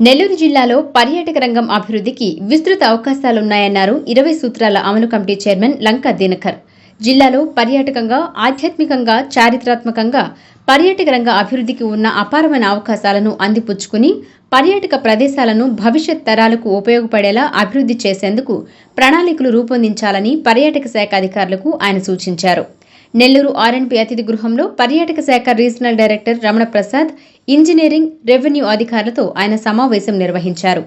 నెల్లూరు జిల్లాలో పర్యాటక రంగం అభివృద్ధికి విస్తృత అవకాశాలున్నాయన్నారు 20 సూత్రాల అమలు కమిటీ చైర్మన్ లంకా దినకర్. జిల్లాలో పర్యాటకంగా, ఆధ్యాత్మికంగా, చారిత్రాత్మకంగా పర్యాటక రంగ అభివృద్ధికి ఉన్న అపారమైన అవకాశాలను అందిపుచ్చుకుని పర్యాటక ప్రదేశాలను భవిష్యత్ తరాలకు ఉపయోగపడేలా అభివృద్ధి చేసేందుకు ప్రణాళికలు రూపొందించాలని పర్యాటక శాఖ అధికారులకు ఆయన సూచించారు. నెల్లూరు ఆర్ఎండ్బి అతిథి గృహంలో పర్యాటక శాఖ regional director Ramana Prasad, engineering, revenue అధికారులతో ఆయన సమావేశం నిర్వహించారు.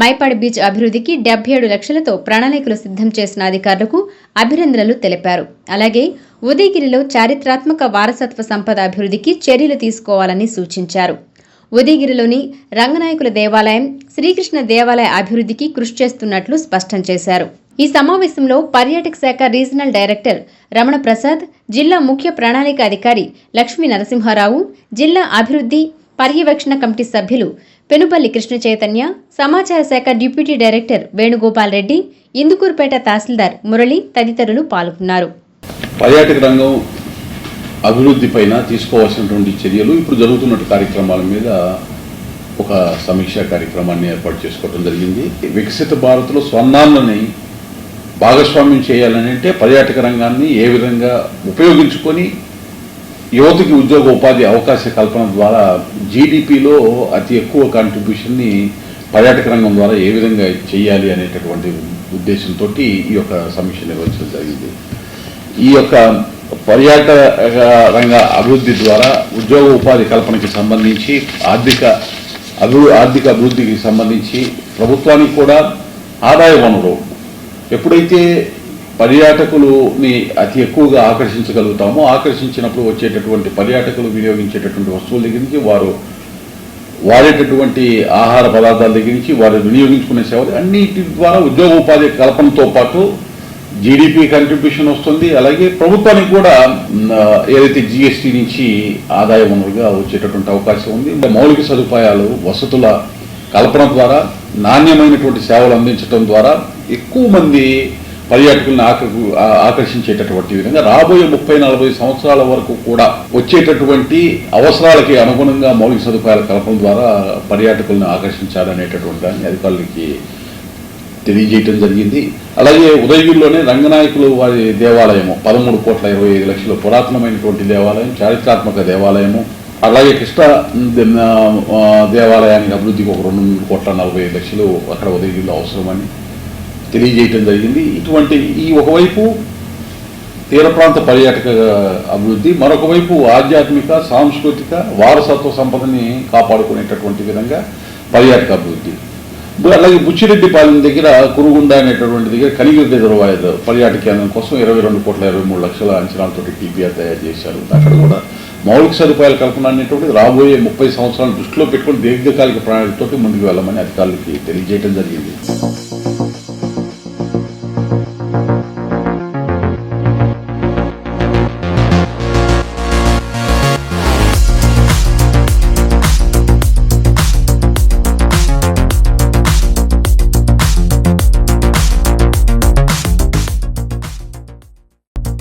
మైపాడు బీచ్ అభివృద్ధికి 77 లక్షలతో ప్రణాళికలు సిద్ధం చేసిన అధికారులకు అభినందనలు తెలిపారు. అలాగే ఉదయగిరిలో చారిత్రాత్మక వారసత్వ సంపద అభివృద్ధికి చర్యలు తీసుకోవాలని సూచించారు. ఉదయగిరిలోని రంగనాయకుల దేవాలయం, శ్రీకృష్ణ దేవాలయ అభివృద్ధికి కృషి చేస్తున్నట్లు స్పష్టం చేశారు. ఈ సమావేశంలో పర్యాటక శాఖ రీజనల్ డైరెక్టర్ రమణ ప్రసాద్, జిల్లా ముఖ్య ప్రణాళిక అధికారి లక్ష్మీ నరసింహారావు, జిల్లా అభివృద్ధి పర్యవేక్షణ కమిటీ సభ్యులు పెనుపల్లి కృష్ణ చైతన్య, సమాచార శాఖ డిప్యూటీ డైరెక్టర్ వేణుగోపాల్ రెడ్డి, ఇందుకూరుపేట తహసీల్దార్ మురళి తదితరులు పాల్గొన్నారు. పర్యాటక రంగం అభివృద్ధి పైన తీసుకోవాల్సినటువంటి చర్యలు, ఇప్పుడు జరుగుతున్న కార్యక్రమాల మీద ఒక సమీక్షా కార్యక్రమాన్ని ఏర్పాటు చేసుకోవడం జరిగింది. వికసిత భారత్లో స్వర్ణాలని భాగస్వామ్యం చేయాలని అంటే పర్యాటక రంగాన్ని ఏ విధంగా ఉపయోగించుకొని యువతకి ఉద్యోగ ఉపాధి అవకాశ కల్పన ద్వారా జీడిపిలో అతి ఎక్కువ కాంట్రిబ్యూషన్ని పర్యాటక రంగం ద్వారా ఏ విధంగా చేయాలి అనేటటువంటి ఉద్దేశంతో ఈ యొక్క సమీక్ష నిర్వహించడం జరిగింది. ఈ యొక్క పర్యాటక రంగ అభివృద్ధి ద్వారా ఉద్యోగ ఉపాధి కల్పనకి సంబంధించి ఆర్థిక అభివృద్ధికి సంబంధించి ప్రభుత్వానికి కూడా ఆదాయ వనరు, ఎప్పుడైతే పర్యాటకులని అతి ఎక్కువగా ఆకర్షించగలుగుతామో, ఆకర్షించినప్పుడు వచ్చేటటువంటి పర్యాటకులు వినియోగించేటటువంటి వస్తువుల దగ్గర నుంచి, వారు వాడేటటువంటి ఆహార పదార్థాల దగ్గర నుంచి, వారు వినియోగించుకునే సేవలు అన్నిటి ద్వారా ఉద్యోగ ఉపాధి కల్పనతో పాటు జీడిపి కంట్రిబ్యూషన్ వస్తుంది. అలాగే ప్రభుత్వానికి కూడా ఏదైతే జిఎస్టీ నుంచి ఆదాయ వనరుగా వచ్చేటటువంటి అవకాశం ఉంది. మౌలిక సదుపాయాలు, వసతుల కల్పన ద్వారా, నాణ్యమైనటువంటి సేవలు అందించడం ద్వారా ఎక్కువ మంది పర్యాటకులను ఆకర్షించేటటువంటి విధంగా రాబోయే 30-40 సంవత్సరాల వరకు కూడా వచ్చేటటువంటి అవసరాలకి అనుగుణంగా మౌలిక సదుపాయాల కల్పన ద్వారా పర్యాటకులను ఆకర్షించాలనేటటువంటి దాన్ని అధికారులకి తెలియజేయటం జరిగింది. అలాగే ఉదయగిరిలోనే రంగనాయకులు వారి దేవాలయము 13,25,00,000 పురాతనమైనటువంటి దేవాలయం, చారిత్రాత్మక దేవాలయము. అలాగే కృష్ణ దేవాలయానికి అభివృద్ధికి ఒక 2,40,00,000 అక్కడ ఉదయగిరిలో అవసరమని తెలియజేయటం జరిగింది. ఇటువంటి ఈ ఒకవైపు తీర ప్రాంత పర్యాటక అభివృద్ధి, మరొక వైపు ఆధ్యాత్మిక, సాంస్కృతిక వారసత్వ సంపదని కాపాడుకునేటటువంటి విధంగా పర్యాటక అభివృద్ధి. అలాగే బుచ్చిరెడ్డిపాలెం దగ్గర కురుగుండ అనేటటువంటి దగ్గర కనిగిరి రిజర్వాయర్ పర్యాటక కేంద్రం కోసం 22,23,00,000 అంచనాలతో టీపీఆర్ తయారు చేశారు. అక్కడ కూడా మౌలిక సదుపాయాల కల్పన అనేటువంటిది రాబోయే 30 సంవత్సరాలను దృష్టిలో పెట్టుకుని దీర్ఘకాలిక ప్రణాళికతో ముందుకు వెళ్ళమని అధికారులకి తెలియజేయడం జరిగింది.